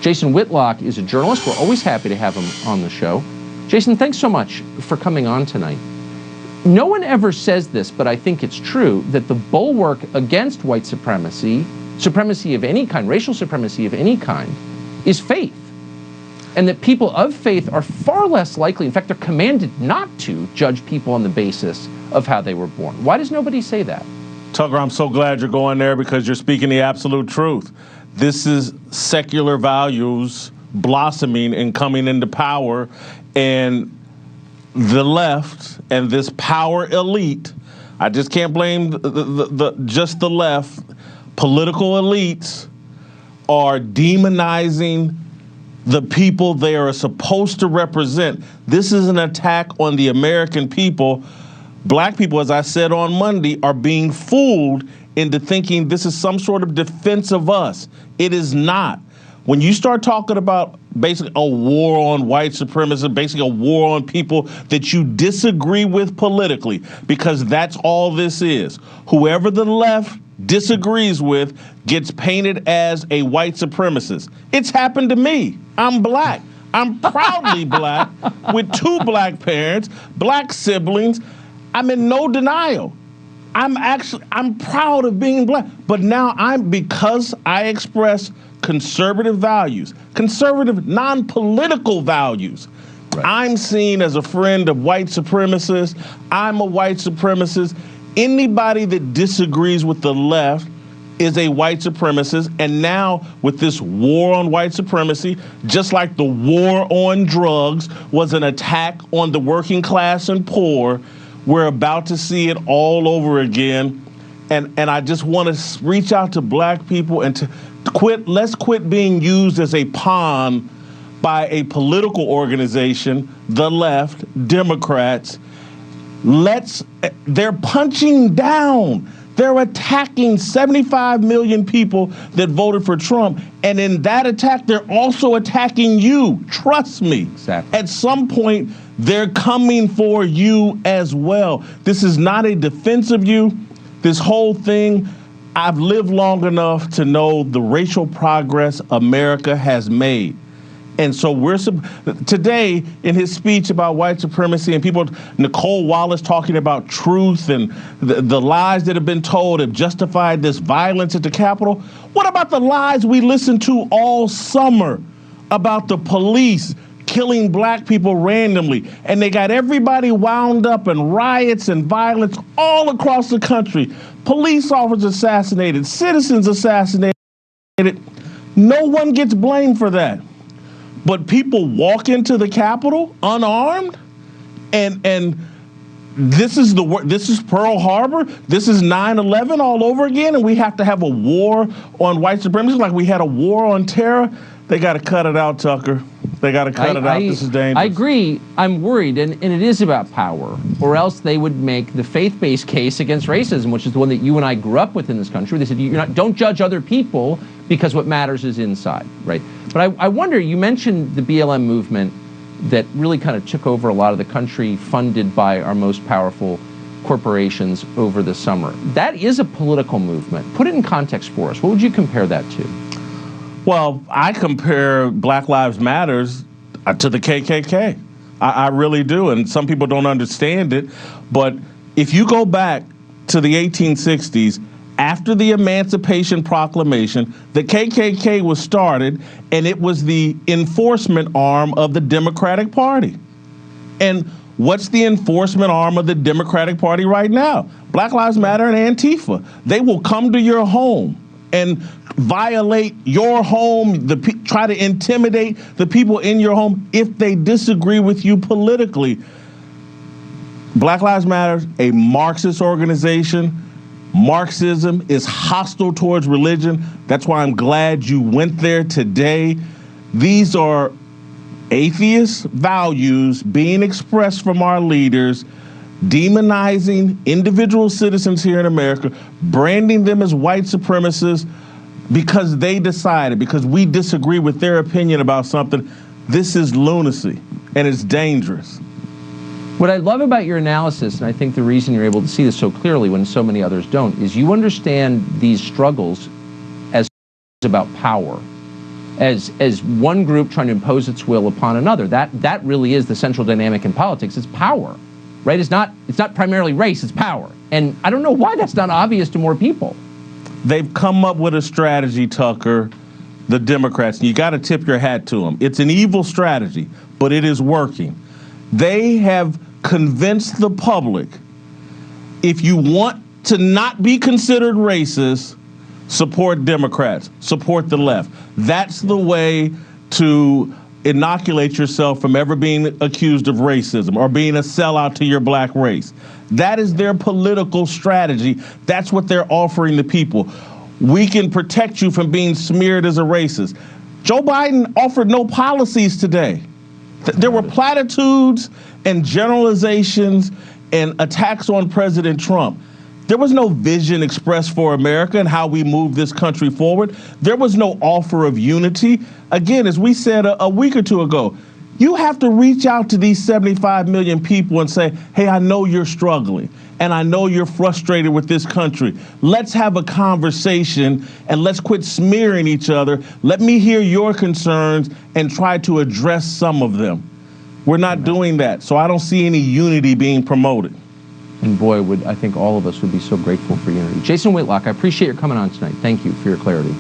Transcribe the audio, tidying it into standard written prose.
Jason Whitlock is a journalist. We're always happy to have him on the show. Jason, thanks so much for coming on tonight. No one ever says this, but I think it's true, that the bulwark against white supremacy, supremacy of any kind, racial supremacy of any kind, is faith. And that people of faith are far less likely, in fact, they're commanded not to judge people on the basis of how they were born. Why does nobody say that? Tucker, I'm so glad you're going there because you're speaking the absolute truth. This is secular values blossoming and coming into power, and the left and this power elite, I just can't blame just the left, political elites are demonizing the people they are supposed to represent. This is an attack on the American people. Black people, as I said on Monday, are being fooled into thinking this is some sort of defense of us. It is not. When you start talking about basically a war on white supremacy, basically a war on people that you disagree with politically, because that's all this is. Whoever the left disagrees with gets painted as a white supremacist. It's happened to me. I'm black. I'm proudly black with 2 black parents, black siblings. I'm in no denial. I'm proud of being black. But now because I express conservative values, conservative non-political values, right, I'm seen as a friend of white supremacists. I'm a white supremacist. Anybody that disagrees with the left is a white supremacist. And now with this war on white supremacy, just like the war on drugs was an attack on the working class and poor, we're about to see it all over again. And I just want to reach out to black people and to let's quit being used as a pawn by a political organization, the left, Democrats. They're punching down. They're attacking 75 million people that voted for Trump. And in that attack, they're also attacking you. Trust me. Exactly. At some point, they're coming for you as well. This is not a defense of you. This whole thing, I've lived long enough to know the racial progress America has made. And so today, in his speech about white supremacy and people, Nicole Wallace talking about truth and the lies that have been told have justified this violence at the Capitol. What about the lies we listened to all summer about the police killing black people randomly? And they got everybody wound up in riots and violence all across the country. Police officers assassinated, citizens assassinated. No one gets blamed for that. But people walk into the Capitol unarmed, and this is Pearl Harbor. This is 9/11 all over again, and we have to have a war on white supremacy like we had a war on terror. They got to cut it out, Tucker. They got to cut it out. This is dangerous. I agree. I'm worried, and it is about power, or else they would make the faith-based case against racism, which is the one that you and I grew up with in this country. They said, don't judge other people because what matters is inside, right? But I wonder, you mentioned the BLM movement that really kind of took over a lot of the country, funded by our most powerful corporations over the summer. That is a political movement. Put it in context for us. What would you compare that to? Well, I compare Black Lives Matters to the KKK. I really do, and some people don't understand it. But if you go back to the 1860s, after the Emancipation Proclamation, the KKK was started, and it was the enforcement arm of the Democratic Party. And what's the enforcement arm of the Democratic Party right now? Black Lives Matter and Antifa. They will come to your home and violate your home, try to intimidate the people in your home if they disagree with you politically. Black Lives Matter, a Marxist organization. Marxism is hostile towards religion. That's why I'm glad you went there today. These are atheist values being expressed from our leaders, demonizing individual citizens here in America, branding them as white supremacists because they decided, because we disagree with their opinion about something. This is lunacy, and it's dangerous. What I love about your analysis, and I think the reason you're able to see this so clearly when so many others don't, is you understand these struggles as about power. as one group trying to impose its will upon another. That really is the central dynamic in politics. It's power, right? It's not primarily race, it's power. And I don't know why that's not obvious to more people. They've come up with a strategy, Tucker, the Democrats, and you got to tip your hat to them. It's an evil strategy, but it is working. They have convinced the public, if you want to not be considered racist, support Democrats, support the left. That's the way to inoculate yourself from ever being accused of racism or being a sellout to your black race. That is their political strategy. That's what they're offering the people. We can protect you from being smeared as a racist. Joe Biden offered no policies today. There were platitudes and generalizations and attacks on President Trump. There was no vision expressed for America and how we move this country forward. There was no offer of unity. Again, as we said a week or two ago, you have to reach out to these 75 million people and say, hey, I know you're struggling and I know you're frustrated with this country. Let's have a conversation and let's quit smearing each other. Let me hear your concerns and try to address some of them. We're not doing that, so I don't see any unity being promoted. And boy, I think all of us would be so grateful for unity. Jason Whitlock, I appreciate your coming on tonight. Thank you for your clarity.